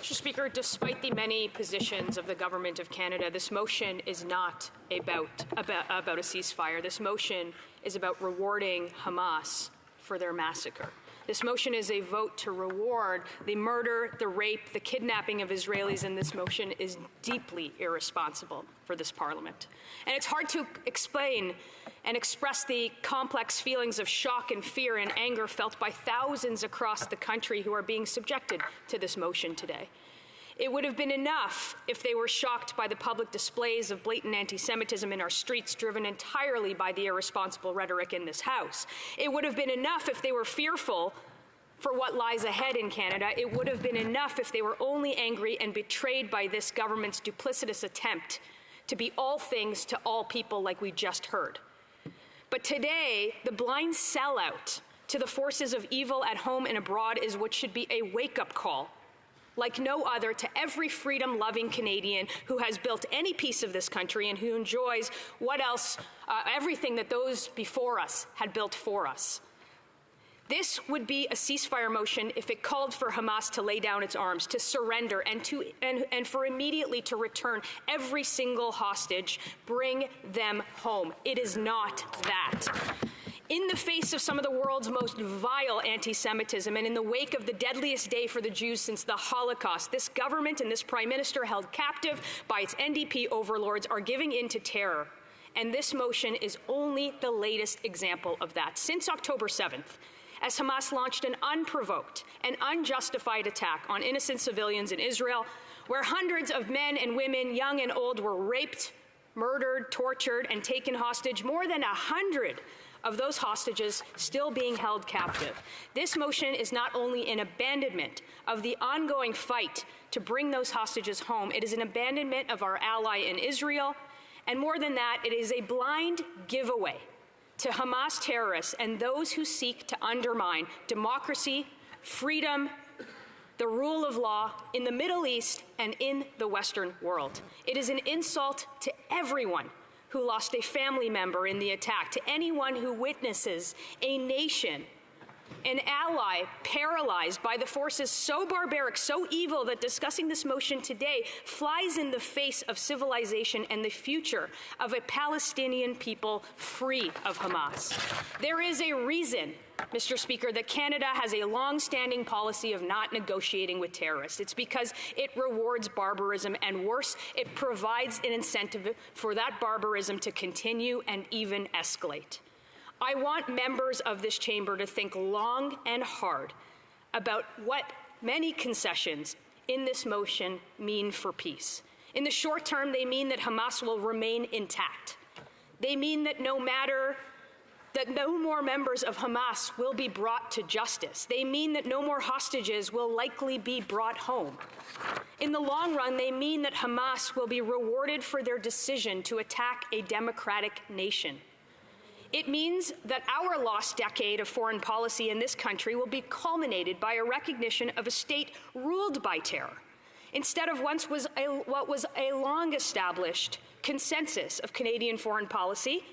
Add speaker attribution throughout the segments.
Speaker 1: Mr. Speaker, despite the many positions of the Government of Canada, this motion is not about a ceasefire. This motion is about rewarding Hamas for their massacre. This motion is a vote to reward the murder, the rape, the kidnapping of Israelis, and this motion is deeply irresponsible for this Parliament. And it's hard to explain and express the complex feelings of shock and fear and anger felt by thousands across the country who are being subjected to this motion today. It would have been enough if they were shocked by the public displays of blatant anti-Semitism in our streets, driven entirely by the irresponsible rhetoric in this House. It would have been enough if they were fearful for what lies ahead in Canada. It would have been enough if they were only angry and betrayed by this government's duplicitous attempt to be all things to all people, like we just heard. But today, the blind sellout to the forces of evil at home and abroad is what should be a wake-up call like no other to every freedom-loving Canadian who has built any piece of this country and who enjoys everything that those before us had built for us. This would be a ceasefire motion if it called for Hamas to lay down its arms, to surrender, and for immediately to return every single hostage, bring them home. It is not that. In the face of some of the world's most vile anti-Semitism and in the wake of the deadliest day for the Jews since the Holocaust, this government and this Prime Minister, held captive by its NDP overlords, are giving in to terror. And this motion is only the latest example of that. Since October 7th, as Hamas launched an unprovoked and unjustified attack on innocent civilians in Israel, where hundreds of men and women, young and old, were raped, murdered, tortured, and taken hostage, more than 100 of those hostages still being held captive. This motion is not only an abandonment of the ongoing fight to bring those hostages home, it is an abandonment of our ally in Israel, and more than that, it is a blind giveaway to Hamas terrorists and those who seek to undermine democracy, freedom, the rule of law in the Middle East and in the Western world. It is an insult to everyone who lost a family member in the attack, to anyone who witnesses a nation, an ally, paralyzed by the forces so barbaric, so evil, that discussing this motion today flies in the face of civilization and the future of a Palestinian people free of Hamas. There is a reason, Mr. Speaker, that Canada has a long-standing policy of not negotiating with terrorists. It's because it rewards barbarism, and worse, it provides an incentive for that barbarism to continue and even escalate. I want members of this chamber to think long and hard about what many concessions in this motion mean for peace. In the short term, they mean that Hamas will remain intact. They mean that no more members of Hamas will be brought to justice. They mean that no more hostages will likely be brought home. In the long run, they mean that Hamas will be rewarded for their decision to attack a democratic nation. It means that our lost decade of foreign policy in this country will be culminated by a recognition of a state ruled by terror, instead of what was a long-established consensus of Canadian foreign policy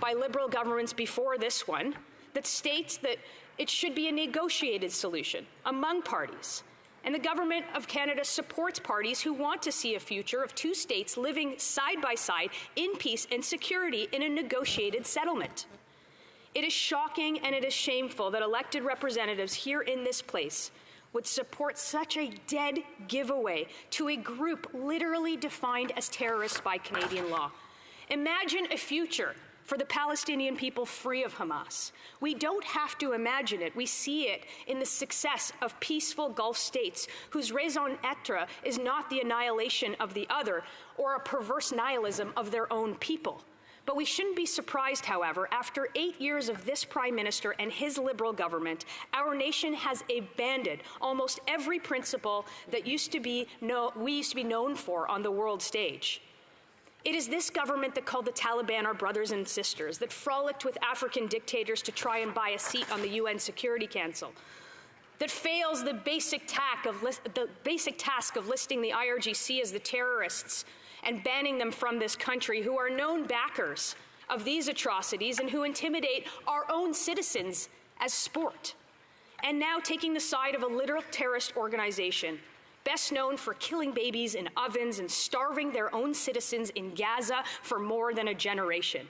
Speaker 1: by Liberal governments before this one, that states that it should be a negotiated solution among parties. And the Government of Canada supports parties who want to see a future of two states living side by side in peace and security in a negotiated settlement. It is shocking and it is shameful that elected representatives here in this place would support such a dead giveaway to a group literally defined as terrorists by Canadian law. Imagine a future for the Palestinian people free of Hamas. We don't have to imagine it. We see it in the success of peaceful Gulf states whose raison d'etre is not the annihilation of the other or a perverse nihilism of their own people. But we shouldn't be surprised, however, after 8 years of this Prime Minister and his Liberal government, our nation has abandoned almost every principle that we used to be known for on the world stage. It is this government that called the Taliban our brothers and sisters, that frolicked with African dictators to try and buy a seat on the UN Security Council, that fails the basic task of listing the IRGC as the terrorists and banning them from this country, who are known backers of these atrocities and who intimidate our own citizens as sport, and now taking the side of a literal terrorist organization best known for killing babies in ovens and starving their own citizens in Gaza for more than a generation.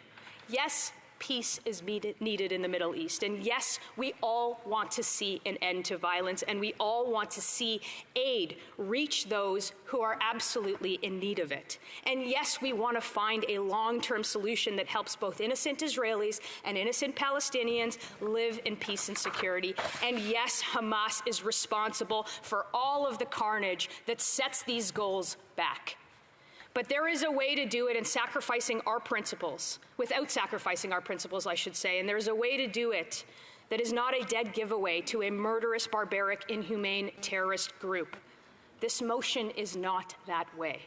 Speaker 1: Yes, peace is needed in the Middle East. And yes, we all want to see an end to violence, and we all want to see aid reach those who are absolutely in need of it. And yes, we want to find a long-term solution that helps both innocent Israelis and innocent Palestinians live in peace and security. And yes, Hamas is responsible for all of the carnage that sets these goals back. But there is a way to do it without sacrificing our principles, I should say, and there's a way to do it that is not a dead giveaway to a murderous, barbaric, inhumane terrorist group. This motion is not that way.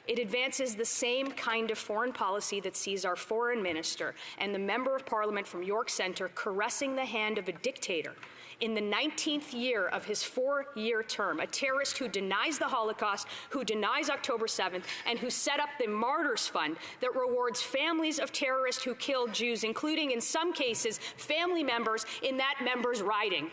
Speaker 1: It advances the same kind of foreign policy that sees our foreign minister and the member of parliament from York Centre caressing the hand of a dictator in the 19th year of his 4-year term, a terrorist who denies the Holocaust, who denies October 7th, and who set up the Martyrs Fund that rewards families of terrorists who killed Jews, including, in some cases, family members in that member's riding.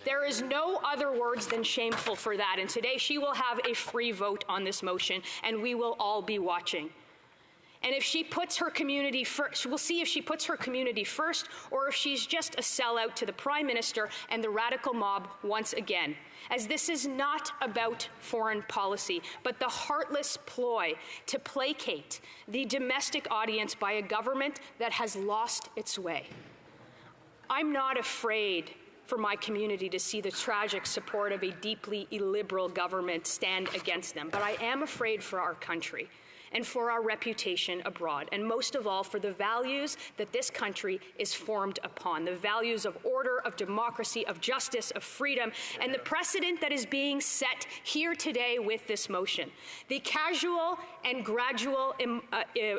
Speaker 1: There is no other words than shameful for that, and today she will have a free vote on this motion, and we will all be watching. And if she puts her community first, we'll see if she puts her community first or if she's just a sellout to the Prime Minister and the radical mob once again. As this is not about foreign policy, but the heartless ploy to placate the domestic audience by a government that has lost its way. I'm not afraid for my community to see the tragic support of a deeply illiberal government stand against them, but I am afraid for our country and for our reputation abroad, and most of all for the values that this country is formed upon, the values of order, of democracy, of justice, of freedom, and the precedent that is being set here today with this motion. The casual and gradual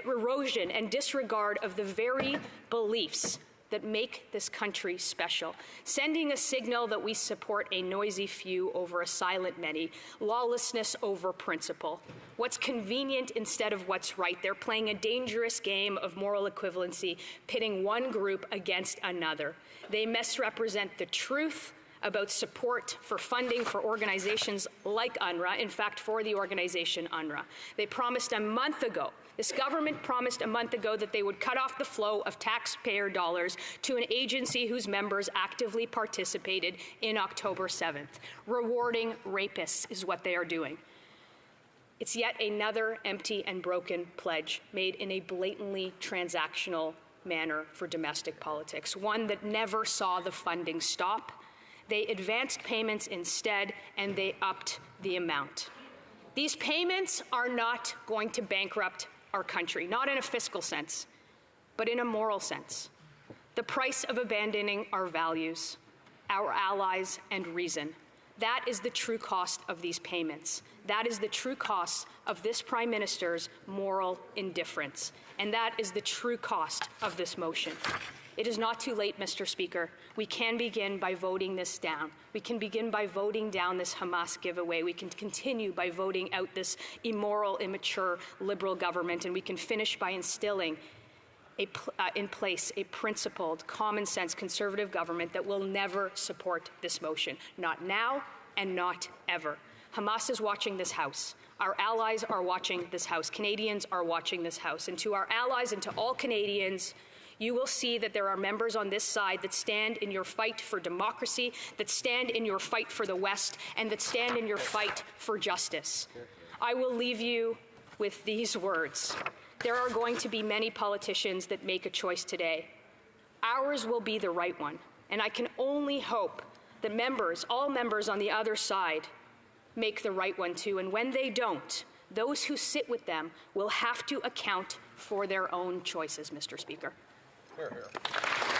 Speaker 1: erosion and disregard of the very beliefs that make this country special, sending a signal that we support a noisy few over a silent many, lawlessness over principle, what's convenient instead of what's right. They're playing a dangerous game of moral equivalency, pitting one group against another. They misrepresent the truth about support for funding for organizations like UNRWA, in fact, for the organization UNRWA. They promised a month ago, this government promised a month ago that they would cut off the flow of taxpayer dollars to an agency whose members actively participated in October 7th. Rewarding rapists is what they are doing. It's yet another empty and broken pledge made in a blatantly transactional manner for domestic politics, one that never saw the funding stop. They advanced payments instead, and they upped the amount. These payments are not going to bankrupt our country, not in a fiscal sense, but in a moral sense. The price of abandoning our values, our allies, and reason. That is the true cost of these payments. That is the true cost of this Prime Minister's moral indifference. And that is the true cost of this motion. It is not too late, Mr. Speaker. We can begin by voting this down. We can begin by voting down this Hamas giveaway. We can continue by voting out this immoral, immature, liberal government. And we can finish by instilling in place a principled, common-sense, conservative government that will never support this motion. Not now and not ever. Hamas is watching this House. Our allies are watching this House. Canadians are watching this House. And to our allies and to all Canadians, you will see that there are members on this side that stand in your fight for democracy, that stand in your fight for the West, and that stand in your fight for justice. I will leave you with these words. There are going to be many politicians that make a choice today. Ours will be the right one, and I can only hope that members, all members on the other side, make the right one too. And when they don't, those who sit with them will have to account for their own choices, Mr. Speaker.
Speaker 2: Hear, hear.